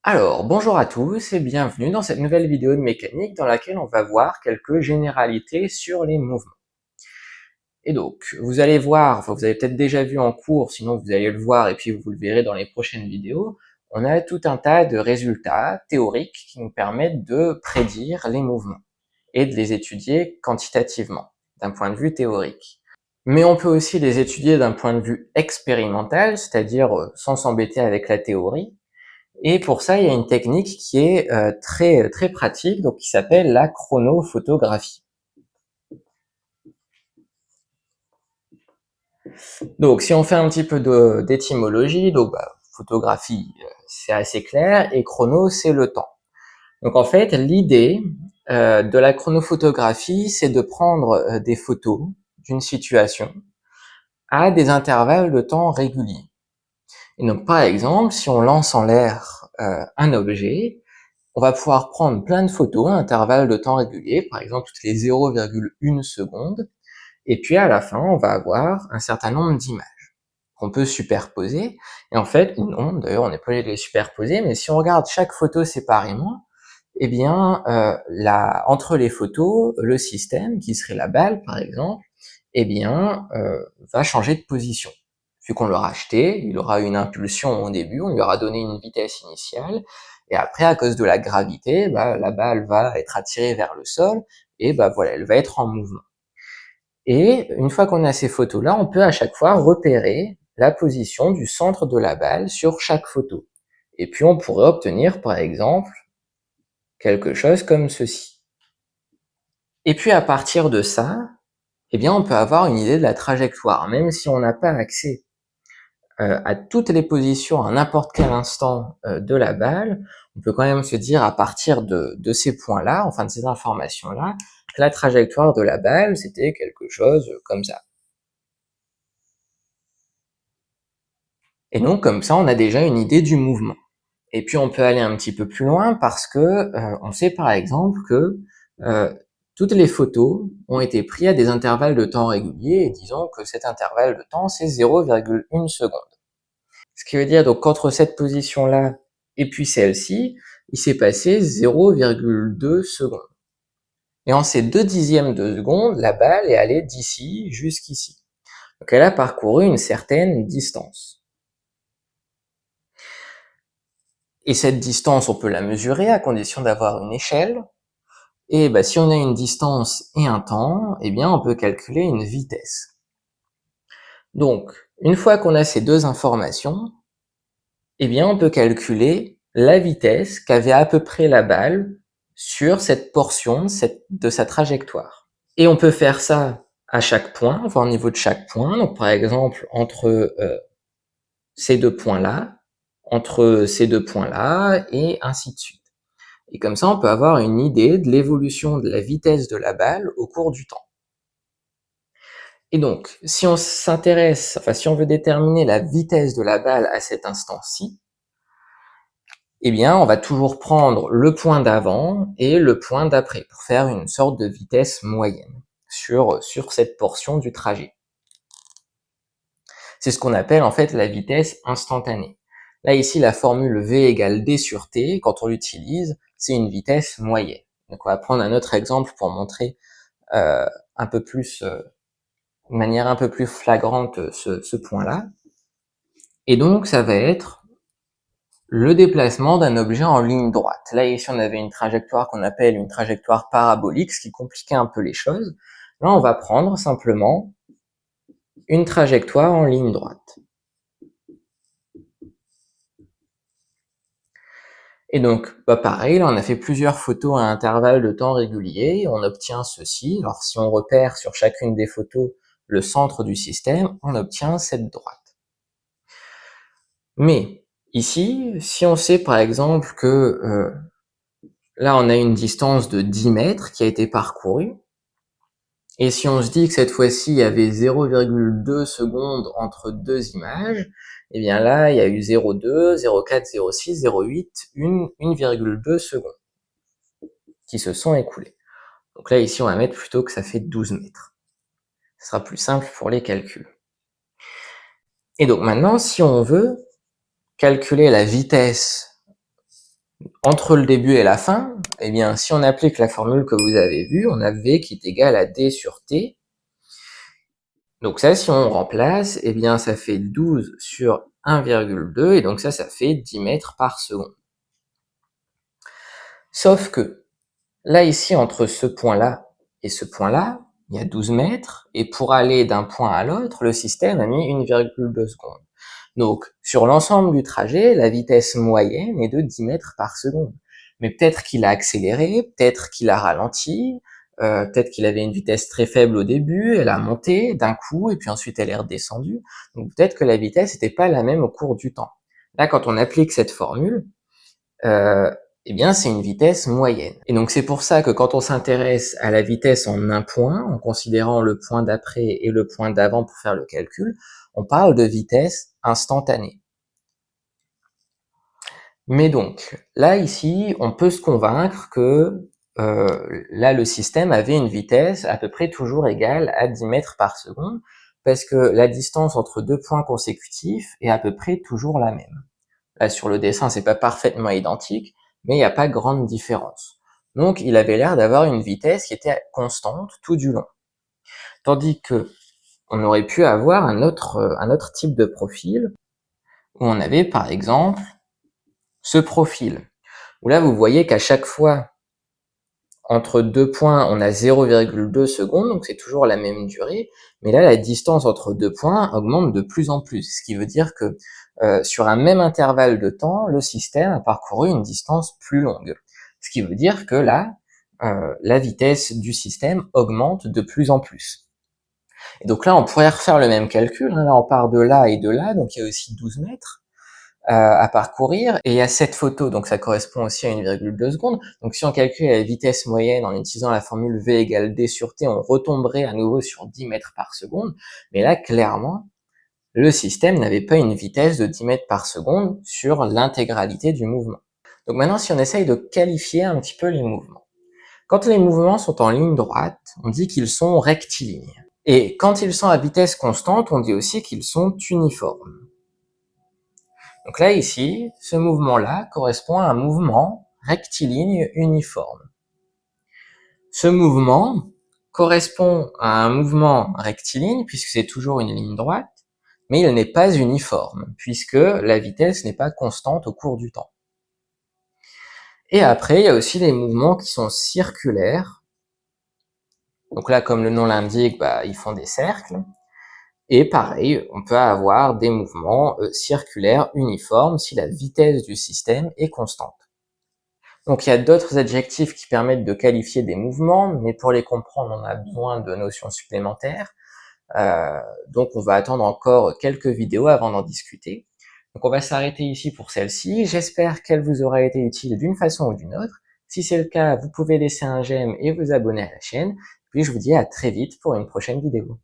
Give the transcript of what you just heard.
Alors, bonjour à tous et bienvenue dans cette nouvelle vidéo de mécanique dans laquelle on va voir quelques généralités sur les mouvements. Et donc, vous allez voir, enfin vous avez peut-être déjà vu en cours, sinon vous allez le voir et puis vous le verrez dans les prochaines vidéos, on a tout un tas de résultats théoriques qui nous permettent de prédire les mouvements et de les étudier quantitativement, d'un point de vue théorique. Mais on peut aussi les étudier d'un point de vue expérimental, c'est-à-dire sans s'embêter avec la théorie. Et pour ça, il y a une technique qui est très pratique, donc qui s'appelle la chronophotographie. Donc, si on fait un petit peu d'étymologie, donc photographie, c'est assez clair, et chrono, c'est le temps. Donc en fait, l'idée de la chronophotographie, c'est de prendre des photos d'une situation à des intervalles de temps réguliers. Et donc par exemple, si on lance en l'air un objet, on va pouvoir prendre plein de photos à intervalles de temps réguliers, par exemple toutes les 0,1 secondes, et puis à la fin, on va avoir un certain nombre d'images qu'on peut superposer, et en fait, ou non, d'ailleurs on n'est pas obligé de les superposer, mais si on regarde chaque photo séparément, eh bien, entre les photos, le système, qui serait la balle par exemple, eh bien, va changer de position. Vu qu'on l'aura acheté, il aura une impulsion au début, on lui aura donné une vitesse initiale, et après, à cause de la gravité, la balle va être attirée vers le sol, et voilà, elle va être en mouvement. Et une fois qu'on a ces photos-là, on peut à chaque fois repérer la position du centre de la balle sur chaque photo. Et puis on pourrait obtenir, par exemple, quelque chose comme ceci. Et puis à partir de ça, eh bien on peut avoir une idée de la trajectoire, même si on n'a pas accès à toutes les positions à n'importe quel instant de la balle, on peut quand même se dire à partir de ces points-là, enfin de ces informations-là, que la trajectoire de la balle, c'était quelque chose comme ça. Et donc comme ça, on a déjà une idée du mouvement. Et puis on peut aller un petit peu plus loin parce que on sait par exemple que toutes les photos ont été prises à des intervalles de temps réguliers, et disons que cet intervalle de temps c'est 0,1 seconde. Ce qui veut dire donc qu'entre cette position-là et puis celle-ci, il s'est passé 0,2 secondes. Et en ces 2 dixièmes de seconde, la balle est allée d'ici jusqu'ici. Donc elle a parcouru une certaine distance. Et cette distance, on peut la mesurer à condition d'avoir une échelle. Et si on a une distance et un temps, eh bien on peut calculer une vitesse. Donc, une fois qu'on a ces deux informations, eh bien on peut calculer la vitesse qu'avait à peu près la balle sur cette portion de sa trajectoire. Et on peut faire ça à chaque point, enfin au niveau de chaque point. Donc par exemple, entre ces deux points-là, entre ces deux points-là, et ainsi de suite. Et comme ça, on peut avoir une idée de l'évolution de la vitesse de la balle au cours du temps. Et donc, si on s'intéresse, enfin si on veut déterminer la vitesse de la balle à cet instant-ci, eh bien, on va toujours prendre le point d'avant et le point d'après pour faire une sorte de vitesse moyenne sur cette portion du trajet. C'est ce qu'on appelle en fait la vitesse instantanée. Là, ici, la formule V égale D sur T, quand on l'utilise, c'est une vitesse moyenne. Donc, on va prendre un autre exemple pour montrer un peu plus, de manière un peu plus flagrante ce point-là. Et donc, ça va être le déplacement d'un objet en ligne droite. Là, ici, on avait une trajectoire qu'on appelle une trajectoire parabolique, ce qui compliquait un peu les choses. Là, on va prendre simplement une trajectoire en ligne droite. Et donc, pareil, là, on a fait plusieurs photos à intervalles de temps réguliers, et on obtient ceci. Alors, si on repère sur chacune des photos le centre du système, on obtient cette droite. Mais, ici, si on sait par exemple que là, on a une distance de 10 mètres qui a été parcourue, et si on se dit que cette fois-ci, il y avait 0,2 secondes entre deux images, eh bien là, il y a eu 0,2, 0,4, 0,6, 0,8, 1,2 secondes qui se sont écoulées. Donc là, ici, on va mettre plutôt que ça fait 12 mètres. Ce sera plus simple pour les calculs. Et donc maintenant, si on veut calculer la vitesse entre le début et la fin, eh bien, si on applique la formule que vous avez vue, on a V qui est égal à D sur T. Donc ça, si on remplace, eh bien, ça fait 12 sur 1,2, et donc ça fait 10 mètres par seconde. Sauf que, là, ici, entre ce point-là et ce point-là, il y a 12 mètres, et pour aller d'un point à l'autre, le système a mis 1,2 secondes. Donc, sur l'ensemble du trajet, la vitesse moyenne est de 10 mètres par seconde. Mais peut-être qu'il a accéléré, peut-être qu'il a ralenti, peut-être qu'il avait une vitesse très faible au début, elle a monté d'un coup, et puis ensuite elle est redescendue. Donc peut-être que la vitesse n'était pas la même au cours du temps. Là, quand on applique cette formule, eh bien, c'est une vitesse moyenne. Et donc, c'est pour ça que quand on s'intéresse à la vitesse en un point, en considérant le point d'après et le point d'avant pour faire le calcul, on parle de vitesse instantanée. Mais donc, là, ici, on peut se convaincre que là, le système avait une vitesse à peu près toujours égale à 10 mètres par seconde, parce que la distance entre deux points consécutifs est à peu près toujours la même. Là, sur le dessin, c'est pas parfaitement identique, mais il n'y a pas grande différence. Donc, il avait l'air d'avoir une vitesse qui était constante tout du long. Tandis que on aurait pu avoir un autre type de profil, où on avait, par exemple, ce profil, où là, vous voyez qu'à chaque fois, entre deux points, on a 0,2 secondes, donc c'est toujours la même durée, mais là, la distance entre deux points augmente de plus en plus, ce qui veut dire que sur un même intervalle de temps, le système a parcouru une distance plus longue. Ce qui veut dire que là, la vitesse du système augmente de plus en plus. Et donc là, on pourrait refaire le même calcul, hein. Là, on part de là et de là, donc il y a aussi 12 mètres à parcourir, et il y a cette photo, donc ça correspond aussi à 1,2 secondes. Donc si on calcule la vitesse moyenne en utilisant la formule V égale D sur T, on retomberait à nouveau sur 10 mètres par seconde, mais là, clairement, le système n'avait pas une vitesse de 10 mètres par seconde sur l'intégralité du mouvement. Donc maintenant, si on essaye de qualifier un petit peu les mouvements. Quand les mouvements sont en ligne droite, on dit qu'ils sont rectilignes. Et quand ils sont à vitesse constante, on dit aussi qu'ils sont uniformes. Donc là, ici, ce mouvement-là correspond à un mouvement rectiligne uniforme. Ce mouvement correspond à un mouvement rectiligne, puisque c'est toujours une ligne droite, mais il n'est pas uniforme, puisque la vitesse n'est pas constante au cours du temps. Et après, il y a aussi des mouvements qui sont circulaires. Donc là, comme le nom l'indique, ils font des cercles. Et pareil, on peut avoir des mouvements circulaires uniformes si la vitesse du système est constante. Donc il y a d'autres adjectifs qui permettent de qualifier des mouvements, mais pour les comprendre, on a besoin de notions supplémentaires. Donc on va attendre encore quelques vidéos avant d'en discuter. Donc on va s'arrêter ici pour celle-ci. J'espère qu'elle vous aura été utile d'une façon ou d'une autre. Si c'est le cas, vous pouvez laisser un j'aime et vous abonner à la chaîne. Puis je vous dis à très vite pour une prochaine vidéo.